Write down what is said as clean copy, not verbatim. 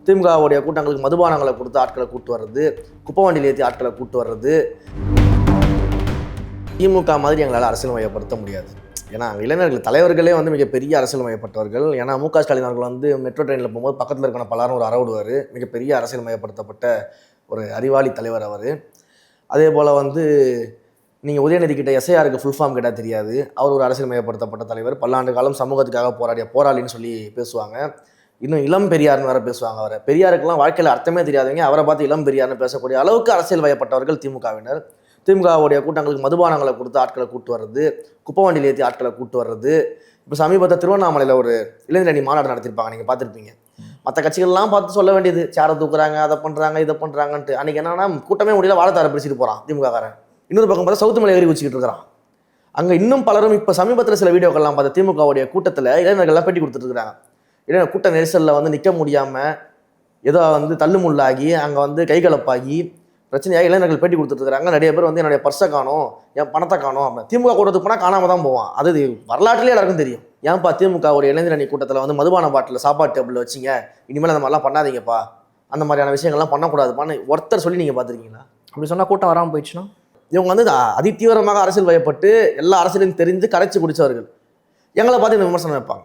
திமுகவுடைய கூட்டங்களுக்கு மதுபானங்களை கொடுத்து ஆட்களை கூட்டு வர்றது, குப்பை வண்டியில் ஏற்றி ஆட்களை கூட்டு வர்றது. திமுக மாதிரி எங்களால் அரசியல் மையப்படுத்த முடியாது. ஏன்னா இளைஞர்கள் தலைவர்களே வந்து மிகப்பெரிய அரசியல் மையப்பட்டவர்கள். ஏன்னா மு.க. ஸ்டாலின் அவர்கள் வந்து மெட்ரோ ட்ரெயினில் போகும்போது பக்கத்தில் இருக்கிற பலரும் ஒரு அரவிடுவார். மிகப்பெரிய அரசியல் மையப்படுத்தப்பட்ட ஒரு அறிவாளி தலைவர் அவர். அதே போல் வந்து நீங்கள் உதயநிதி கிட்ட எஸ்ஐஆருக்கு ஃபுல் ஃபார்ம் கேட்டால் தெரியாது. அவர் ஒரு அரசியல் மையப்படுத்தப்பட்ட தலைவர். பல்லாண்டு காலம் சமூகத்துக்காக போராடிய போராளின்னு சொல்லி பேசுவாங்க. இன்னும் இளம் பெரியார்னு வேறு பேசுவாங்க. அவரை பெரியாருக்கெல்லாம் வாழ்க்கையில் அர்த்தமே தெரியாதவங்க அவரை பார்த்து இளம் பெரியார்னு பேசக்கூடிய அளவுக்கு அரசியல் வயப்பட்டவர்கள் திமுகவினர். திமுகவுடைய கூட்டங்களுக்கு மதுபானங்களை கொடுத்து ஆட்களை கூட்டு வர்றது, குப்பை வண்டியில் ஏற்றி ஆட்களை கூட்டு வர்றது. இப்போ சமீபத்தில் திருவண்ணாமலையில் ஒரு இளைஞரணி மாநாடு நடத்திருப்பாங்க, நீங்கள் பார்த்துருப்பீங்க. மற்ற கட்சிகள்லாம் பார்த்து சொல்ல வேண்டியது, சேரை தூக்குறாங்க, அதை பண்ணுறாங்க, இதை பண்ணுறாங்கன்ட்டு. அன்றைக்கி என்னன்னா கூட்டமே முடியல, வாழைத்தாரை பிடிச்சிட்டு போகிறான் திமுககாரன். இன்னொரு பக்கம் பார்த்தா சவுத்து மலை ஏறி வச்சுக்கிட்டு இருக்கிறான். அங்கே இன்னும் பலரும் இப்போ சமீபத்தில் சில வீடியோக்கள்லாம் பார்த்து திமுகவுடைய கூட்டத்தில் இளைஞர்கள்லாம் பேட்டி கொடுத்துட்ருக்காங்க. இளைஞர் கூட்ட நெரிசலில் வந்து நிற்க முடியாமல் ஏதோ வந்து தள்ளுமுள்ளாகி அங்கே வந்து கைகலப்பாகி பிரச்சனையாக இளைஞர்கள் பேட்டி கொடுத்துட்ருக்காங்க. நிறைய பேர் வந்து என்னுடைய பர்ஸை காணும், என் பணத்தை காணும். திமுக கூட்டத்துக்கு போனால் காணாமல் தான் போவான். அது வரலாற்றிலே எல்லாருக்கும் தெரியும். ஏன்ப்பா திமுகவுடைய இளைஞரணி கூட்டத்தில் வந்து மதுபான பாட்டில் சாப்பாட்டு டேபிள் வச்சிங்க, இனிமேல் அந்த மாதிரிலாம் பண்ணாதீங்கப்பா, அந்த மாதிரியான விஷயங்கள்லாம் பண்ணக்கூடாதுப்பான்னு ஒருத்தர் சொல்லி நீங்கள் பார்த்துருக்கீங்களா? அப்படி சொன்னால் கூட்டம் வராமல் போயிடுச்சுன்னா இவங்க வந்து அதிதீவிரமாக அரசியல் வயப்பட்டு எல்லா அரசியலையும் தெரிந்து கரைச்சி குடித்தவர்கள் எங்களை பார்த்து இந்த விமர்சனம் வைப்பாங்க.